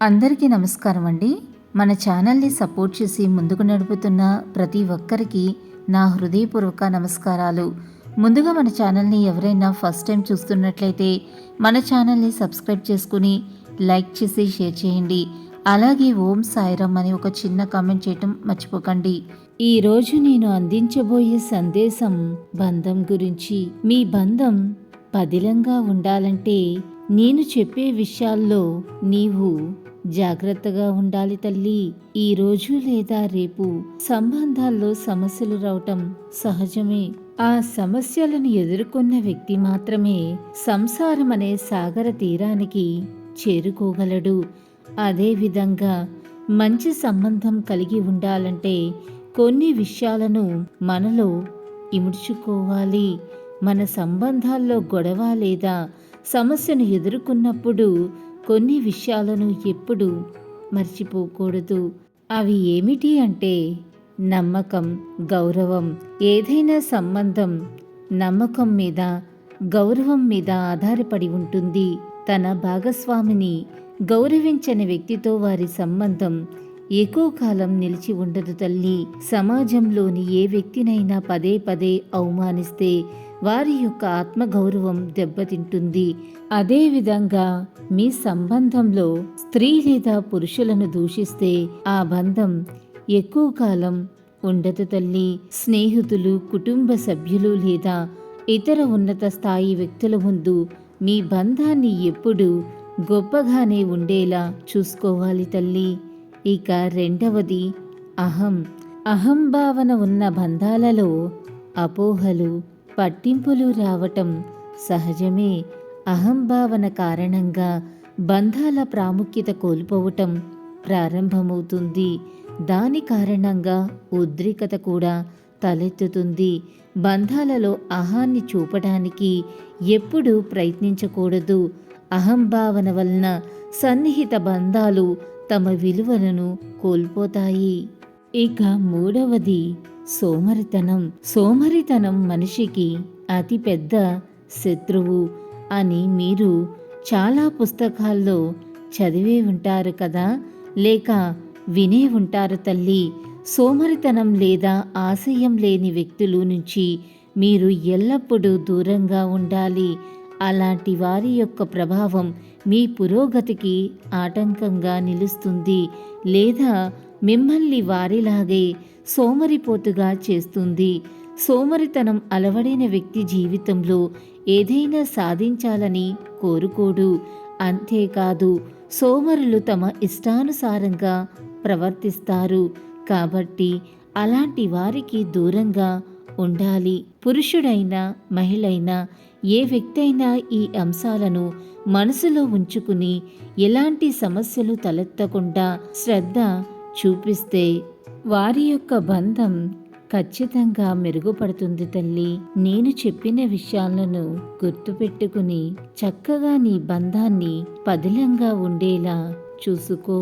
అందరికీ నమస్కారం అండి. మన ఛానల్ని సపోర్ట్ చేసి ముందుకు నడుపుతున్న ప్రతి ఒక్కరికి నా హృదయపూర్వక నమస్కారాలు. ముందుగా మన ఛానల్ని ఎవరైనా ఫస్ట్ టైం చూస్తున్నట్లయితే మన ఛానల్ని సబ్స్క్రైబ్ చేసుకుని లైక్ చేసి షేర్ చేయండి. అలాగే ఓం సాయిరామ్ అని ఒక చిన్న కామెంట్ చేయటం మర్చిపోకండి. ఈరోజు నేను అందించబోయే సందేశం బంధం గురించి. మీ బంధం పదిలంగా ఉండాలంటే నేను చెప్పే విషయాల్లో నీవు జాగ్రత్తగా ఉండాలి తల్లి. ఈ రోజు లేదా రేపు సంబంధాల్లో సమస్యలు రావటం సహజమే. ఆ సమస్యలను ఎదుర్కొన్న వ్యక్తి మాత్రమే సంసారం అనే సాగర తీరానికి చేరుకోగలడు. అదేవిధంగా మంచి సంబంధం కలిగి ఉండాలంటే కొన్ని విషయాలను మనలో ఇముడ్చుకోవాలి. మన సంబంధాల్లో గొడవ లేదా సమస్యను ఎదుర్కొన్నప్పుడు కొన్ని విషయాలను ఎప్పుడు మర్చిపోకూడదు. అవి ఏమిటి అంటే నమ్మకం, గౌరవం. ఏదైనా సంబంధం నమ్మకం మీద, గౌరవం మీద ఆధారపడి ఉంటుంది. తన భాగస్వామిని గౌరవించని వ్యక్తితో వారి సంబంధం ఎక్కువ కాలం నిలిచి ఉండదు తల్లి. సమాజంలోని ఏ వ్యక్తినైనా పదే పదే అవమానిస్తే వారి యొక్క ఆత్మగౌరవం దెబ్బతింటుంది. అదేవిధంగా మీ సంబంధంలో స్త్రీ లేదా పురుషులను దూషిస్తే ఆ బంధం ఎక్కువ కాలం ఉండదు తల్లి. స్నేహితులు, కుటుంబ సభ్యులు లేదా ఇతర ఉన్నత స్థాయి వ్యక్తుల ముందు మీ బంధాన్ని ఎప్పుడూ గొప్పగానే ఉండేలా చూసుకోవాలి తల్లి. ఇక రెండవది అహంభావన ఉన్న బంధాలలో అపోహలు, పట్టింపులు రావటం సహజమే. అహంభావన కారణంగా బంధాల ప్రాముఖ్యత కోల్పోవటం ప్రారంభమవుతుంది. దాని కారణంగా ఉద్రిక్తత కూడా తలెత్తుతుంది. బంధాలలో అహాన్ని చూపడానికి ఎప్పుడూ ప్రయత్నించకూడదు. అహంభావన వలన సన్నిహిత బంధాలు తమ విలువలను కోల్పోతాయి. ఇక మూడవది సోమరితనం. సోమరితనం మనిషికి అతిపెద్ద శత్రువు అని మీరు చాలా పుస్తకాల్లో చదివే ఉంటారు కదా, లేక వినే ఉంటారు తల్లి. సోమరితనం లేదా ఆశయం లేని వ్యక్తుల నుంచి మీరు ఎల్లప్పుడూ దూరంగా ఉండాలి. అలాంటి వారి యొక్క ప్రభావం మీ పురోగతికి ఆటంకంగా నిలుస్తుంది లేదా మిమ్మల్ని వారిలాగే సోమరిపోతుగా చేస్తుంది. సోమరితనం అలవడిన వ్యక్తి జీవితంలో ఏదైనా సాధించాలని కోరుకోడు. అంతేకాదు, సోమరులు తమ ఇష్టానుసారంగా ప్రవర్తిస్తారు. కాబట్టి అలాంటి వారికి దూరంగా ఉండాలి. పురుషుడైనా మహిళైనా ఏ వ్యక్తి అయినా ఈ అంశాలను మనసులో ఉంచుకుని ఎలాంటి సమస్యలు తలెత్తకుండా శ్రద్ధ చూపిస్తే వారి యొక్క బంధం ఖచ్చితంగా మెరుగుపడుతుంది తల్లి. నేను చెప్పిన విషయాలను గుర్తుపెట్టుకుని చక్కగా నీ బంధాన్ని పదిలంగా ఉండేలా చూసుకో.